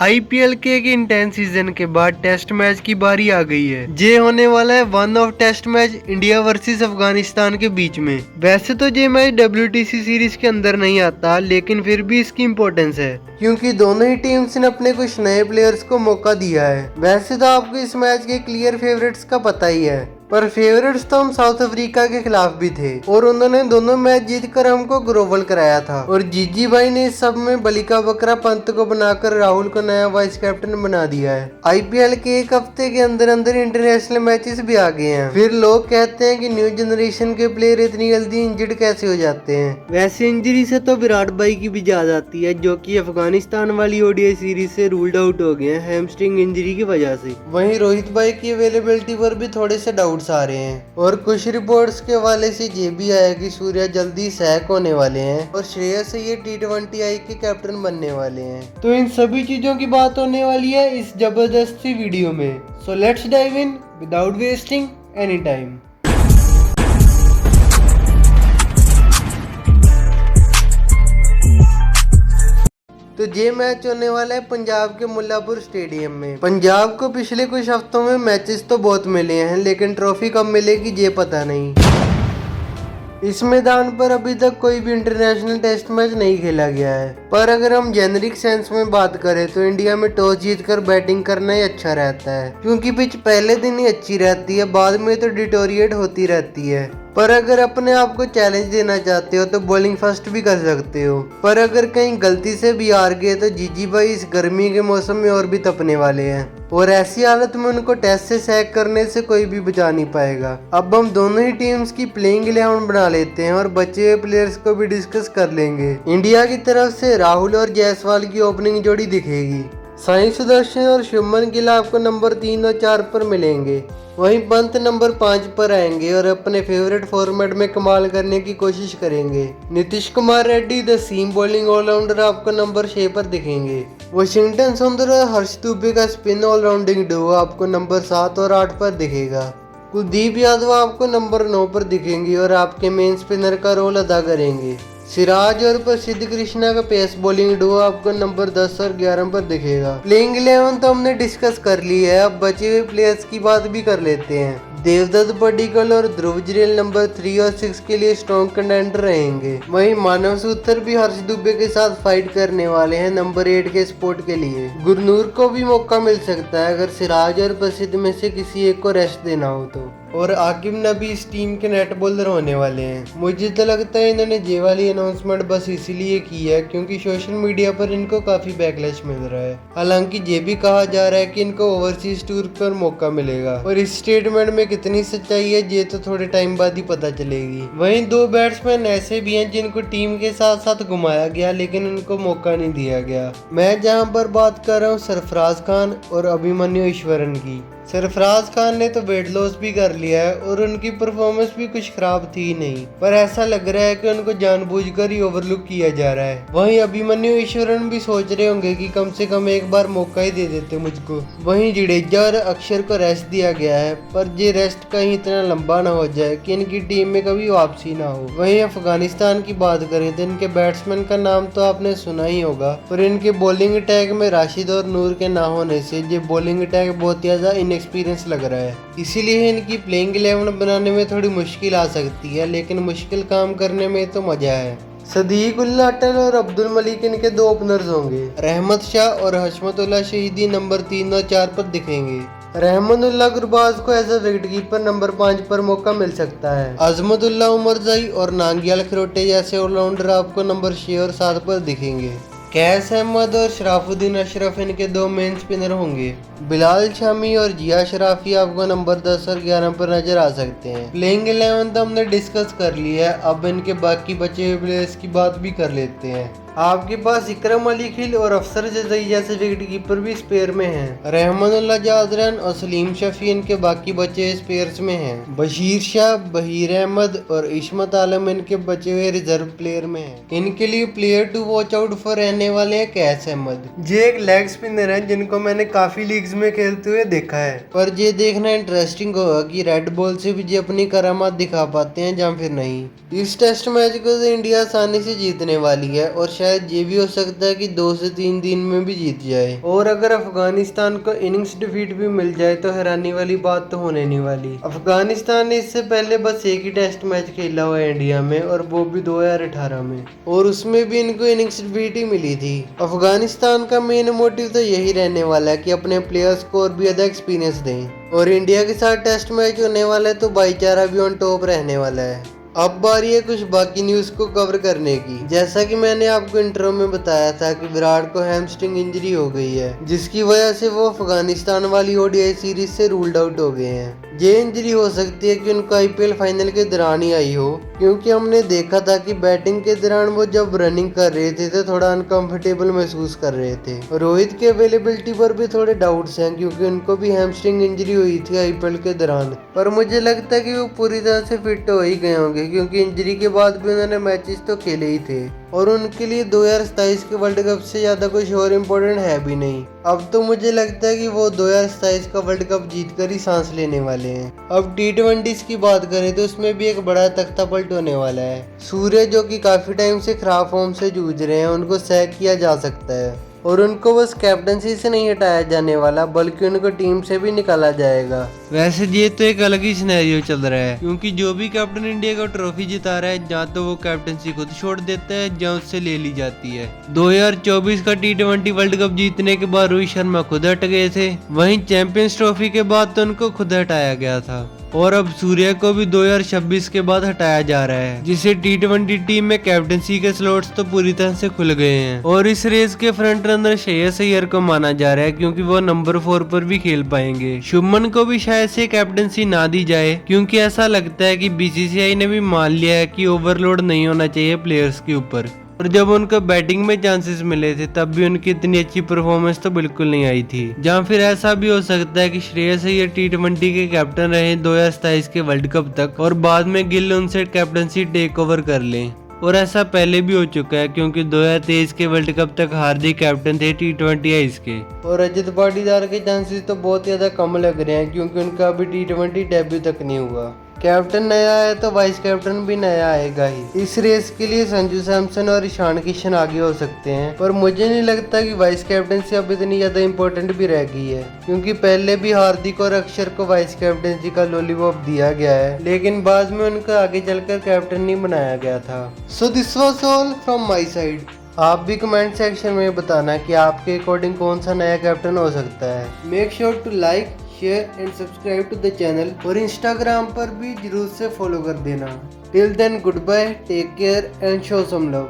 IPL के एक intense season के बाद टेस्ट मैच की बारी आ गई है। ये होने वाला है one off test match India versus Afghanistan के बीच में। वैसे तो ये मैच डब्ल्यूटीसी सीरीज के अंदर नहीं आता, लेकिन फिर भी इसकी इम्पोर्टेंस है क्योंकि दोनों ही टीम्स ने अपने कुछ नए प्लेयर्स को मौका दिया है। वैसे तो आपको इस मैच के क्लियर फेवरेट्स का पता ही है, पर फेवरेट्स तो हम साउथ अफ्रीका के खिलाफ भी थे और उन्होंने दोनों मैच जीतकर हमको ग्लोबल कराया था। और जीजी भाई ने इस सब में बलिका बकरा पंत को बनाकर राहुल को नया वाइस कैप्टन बना दिया है। आईपीएल के एक हफ्ते के अंदर अंदर इंटरनेशनल मैचेस भी आ गए हैं। फिर लोग कहते हैं कि न्यू जनरेशन के प्लेयर इतनी जल्दी इंजर्ड कैसे हो जाते हैं। वैसे इंजरी से तो विराट भाई की भी याद आती है, जो कि अफगानिस्तान वाली ओडीआई सीरीज से रूल्ड आउट हो गए हैं हैमस्ट्रिंग इंजरी की वजह से। वहीं रोहित भाई की अवेलेबिलिटी पर भी थोड़े से डाउट आ रहे हैं और कुछ रिपोर्ट्स के हवाले से ये भी आया कि सूर्या जल्दी सैक होने वाले हैं और श्रेयस अय्यर T20I के कैप्टन बनने वाले हैं। तो इन सभी चीजों की बात होने वाली है इस जबरदस्त सी वीडियो में। So let's dive in without wasting any time. तो ये मैच होने वाला है पंजाब के मुल्लापुर स्टेडियम में। पंजाब को पिछले कुछ हफ्तों में मैचेस तो बहुत मिले हैं, लेकिन ट्रॉफी कब मिलेगी ये पता नहीं। इस मैदान पर अभी तक कोई भी इंटरनेशनल टेस्ट मैच नहीं खेला गया है, पर अगर हम जेनरिक सेंस में बात करें तो इंडिया में टॉस जीतकर बैटिंग करना ही अच्छा रहता है, क्योंकि पिच पहले दिन ही अच्छी रहती है, बाद में तो डिटोरिएट होती रहती है। पर अगर अपने आप को चैलेंज देना चाहते हो तो बॉलिंग फर्स्ट भी कर सकते हो, पर अगर कहीं गलती से भी हार गए तो जीजी भाई इस गर्मी के मौसम में और भी तपने वाले हैं और ऐसी हालत में उनको टेस्ट से सैक करने से कोई भी बचा नहीं पाएगा। अब हम दोनों ही टीम्स की प्लेइंग 11 बना लेते हैं और बचे हुए प्लेयर्स को भी डिस्कस कर लेंगे। इंडिया की तरफ से राहुल और जायसवाल की ओपनिंग जोड़ी दिखेगी। साई सुदर्शन और शुभमन गिल आपको नंबर 3 और 4 पर मिलेंगे। वहीं पंत नंबर 5 पर आएंगे और अपने फेवरेट फॉर्मेट में कमाल करने की कोशिश करेंगे। Nitish Kumar Reddy the seam bowling allrounder आपको नंबर 6 पर दिखेंगे। वाशिंगटन सुंदर और हर्ष दुबे का स्पिन ऑलराउंडिंग डुओ आपको नंबर 7 और 8 पर दिखेगा। कुलदीप यादव आपको नंबर 9 पर दिखेंगे और आपके मेन स्पिनर का रोल अदा करेंगे। सिराज और प्रसिद्ध कृष्णा का पेस बॉलिंग डुओ आपको नंबर 10 और 11 पर दिखेगा। प्लेइंग 11 तो हमने डिस्कस कर ली है, अब बचे हुए प्लेयर्स की बात भी कर लेते हैं। देवदत्त पडिक्कल और ध्रुव जुरैल नंबर 3 और 6 के लिए स्ट्रॉन्ग कंटेंडर रहेंगे। वहीं मानव सूत्र भी हर्ष दुबे के साथ फाइट करने वाले हैं नंबर 8 के स्पॉट के लिए। गुरनूर को भी मौका मिल सकता है अगर सिराज और प्रसिद्ध में से किसी एक को रेस्ट देना हो तो। और आकिब नबी इस टीम के नेट बॉलर होने वाले हैं। मुझे तो लगता है इन्होंने ये वाली अनाउंसमेंट बस इसीलिए की है क्योंकि सोशल मीडिया पर इनको काफी बैकलैश मिल रहा है। हालांकि ये भी कहा जा रहा है कि इनको ओवरसीज टूर पर मौका मिलेगा, और इस स्टेटमेंट में कितनी सच्चाई है ये तो थोड़े टाइम बाद ही पता चलेगी। वहीं 2 बैट्समैन ऐसे भी हैं जिनको टीम के साथ साथ घुमाया गया लेकिन उनको मौका नहीं दिया गया। मैं जहां पर बात कर रहा हूँ सरफराज खान और अभिमन्यु ईश्वरन की। सरफराज खान ने तो वेट लॉस भी कर लिया है और उनकी परफॉर्मेंस भी कुछ खराब थी नहीं, पर ऐसा लग रहा है कि उनको जानबूझकर ही ओवरलुक किया जा रहा है। वहीं अभिमन्यु ईश्वरन भी सोच रहे होंगे कि कम से कम एक बार मौका ही दे देते मुझको। वहीं जडेजा और अक्षर को रेस्ट दिया गया है, पर ये रेस्ट कहीं इतना लंबा ना हो जाए कि इनकी टीम में कभी वापसी ना हो। वहीं अफगानिस्तान की बात करें तो इनके बैट्समैन का नाम तो आपने सुना ही होगा, पर इनके बॉलिंग अटैक में राशिद और नूर के ना होने से ये बॉलिंग अटैक बहुत ज्यादा एक्सपीरियंस लग रहा है। इसीलिए इनकी प्लेइंग 11 बनाने में थोड़ी मुश्किल आ सकती है, लेकिन मुश्किल काम करने में तो मजा है। सदीक उल्लाह अटल और अब्दुल मलिक इनके 2 ओपनर्स होंगे। रहमत शाह और हशमतुल्लाह शहीदी नंबर 3 और 4 पर दिखेंगे। रहमतुल्लाह गुरबाज को as a wicket keeper number 5 पर मौका मिल सकता है। अजमतुल्लाह उमरजाई और नांगियाल खरोटे जैसे ऑलराउंडर आपको नंबर 6 और 7 पर दिखेंगे। कैस अहमद और शराफुद्दीन अशरफ इनके 2 मेन स्पिनर होंगे। बिलाल शामी और जिया शराफी आपको नंबर 10 और 11 पर नजर आ सकते हैं। प्लेइंग 11 तो हमने डिस्कस कर ली है, अब इनके बाकी बचे हुए प्लेयर्स की बात भी कर लेते हैं। आपके पास इकरम अली खिल और अफसर जजई जैसे विकेट कीपर भी स्पेयर में हैं। रहमानुल्लाह जादरन और सलीम शफी इनके बाकी बचे हुए स्पेयर्स में हैं। बशीर शाह, बहीर अहमद और इस्मत आलम इनके बचे हुए रिजर्व प्लेयर में हैं। इनके लिए player to watch out for रहने वाले हैं कैस अहमद। ये एक लेग स्पिनर है जिनको मैंने काफी लीग्स में खेलते हुए देखा है, पर ये देखना इंटरेस्टिंग होगा कि रेड बॉल से भी ये अपनी करामात दिखा पाते हैं या फिर नहीं। इस टेस्ट मैच को तो इंडिया आसानी से जीतने वाली है और शायद ये भी हो सकता है कि 2 से 3 दिन में भी जीत जाए। और अगर अफगानिस्तान को इनिंग्स डिफीट भी मिल जाए तो हैरानी वाली बात तो होने नहीं वाली। अफगानिस्तान ने इससे पहले बस एक ही टेस्ट मैच खेला हुआ है इंडिया में, और वो भी 2018 में, और उसमें भी इनको इनिंग्स डिफीट ही मिली थी। अफगानिस्तान का मेन मोटिव तो यही रहने वाला है कि अपने प्लेयर्स को और भी ज्यादा एक्सपीरियंस दें, और इंडिया के साथ टेस्ट मैच होने वाला है तो भाईचारा भी ऑन टॉप रहने वाला है। अब बारी है कुछ बाकी न्यूज को कवर करने की। जैसा कि मैंने आपको इंट्रो में बताया था कि विराट को हैमस्ट्रिंग इंजरी हो गई है, जिसकी वजह से वो अफगानिस्तान वाली ओडीआई सीरीज से रूल्ड आउट हो गए हैं। ये इंजरी हो सकती है कि उनको आईपीएल फाइनल के दौरान ही आई हो, क्योंकि हमने देखा था कि बैटिंग के दौरान वो जब रनिंग कर रहे थे तो थोड़ा अनकंफर्टेबल महसूस कर रहे थे। रोहित के अवेलेबिलिटी पर भी थोड़े डाउट्स हैं, क्योंकि उनको भी हैमस्ट्रिंग इंजरी हुई थी आईपीएल के दौरान, पर मुझे लगता है कि वो पूरी तरह से फिट हो ही गए होंगे, क्योंकि इंजरी के बाद भी उन्होंने मैचेस तो खेले ही थे, और उनके लिए 2027 के वर्ल्ड कप से ज्यादा कुछ और इम्पोर्टेंट है भी नहीं। अब तो मुझे लगता है कि वो 2027 का वर्ल्ड कप जीतकर ही सांस लेने वाले हैं। अब T20 की बात करें तो उसमें भी एक बड़ा तख्ता पलट होने वाला है। सूर्य जो कि काफी टाइम से खराब फॉर्म से जूझ रहे हैं, उनको सैक किया जा सकता है, और उनको बस कैप्टनसी से नहीं हटाया जाने वाला, बल्कि उनको टीम से भी निकाला जाएगा। वैसे ये तो एक अलग ही सिनेरियो चल रहा है, क्योंकि जो भी कैप्टन इंडिया का ट्रॉफी जिता रहा है, जहाँ तो वो कैप्टनसी खुद छोड़ देता है, जहाँ उससे ले ली जाती है। 2024 का T20 वर्ल्ड कप जीतने के बाद रोहित शर्मा खुद हट गए थे, वहीं चैंपियंस ट्रॉफी के बाद तो उनको खुद हटाया गया था, और अब सूर्य को भी 2026 के बाद हटाया जा रहा है, जिससे T20 टीम में कैप्टनसी के स्लॉट्स तो पूरी तरह से खुल गए हैं। और इस रेस के फ्रंट रनर श्रेयस अय्यर को माना जा रहा है, क्योंकि वो नंबर 4 पर भी खेल पाएंगे। शुभमन को भी शायद से कैप्टनसी ना दी जाए, क्योंकि ऐसा लगता है कि बीसीसीआई ने भी मान लिया है कि ओवरलोड नहीं होना चाहिए प्लेयर्स के ऊपर। और जब उनको बैटिंग में चांसेस मिले थे तब भी उनकी इतनी अच्छी परफॉर्मेंस तो बिल्कुल नहीं आई थी। जहाँ फिर ऐसा भी हो सकता है कि श्रेयस अय्यर T20 के कैप्टन रहे 2027 के वर्ल्ड कप तक, और बाद में गिल उनसे कैप्टनसी टेक ओवर कर लें। और ऐसा पहले भी हो चुका है, क्योंकि 2023 के वर्ल्ड कप तक हार्दिक कैप्टन थे T20 के, और रजत पाटीदार के चांसेस तो बहुत ज्यादा कम लग रहे हैं, क्योंकि उनका अभी T20 डेब्यू तक नहीं हुआ। कैप्टन नया है तो वाइस कैप्टन भी नया आएगा ही। इस रेस के लिए संजू सैमसन और ईशान किशन आगे हो सकते हैं, पर मुझे नहीं लगता कि वाइस कैप्टनसी अब इतनी ज्यादा इंपॉर्टेंट भी रह गई है, क्योंकि पहले भी हार्दिक और अक्षर को वाइस कैप्टनसी का लॉलीपॉप दिया गया है, लेकिन बाद में उनको आगे चलकर कैप्टन नहीं बनाया गया था। So this was all from my side. आप भी कमेंट सेक्शन में बताना कि आपके अकॉर्डिंग कौन सा नया कैप्टन हो सकता है। Make sure to like, share and subscribe to the channel, और इंस्टाग्राम पर भी जरूर से फॉलो कर देना। Till then goodbye, take care and show some love.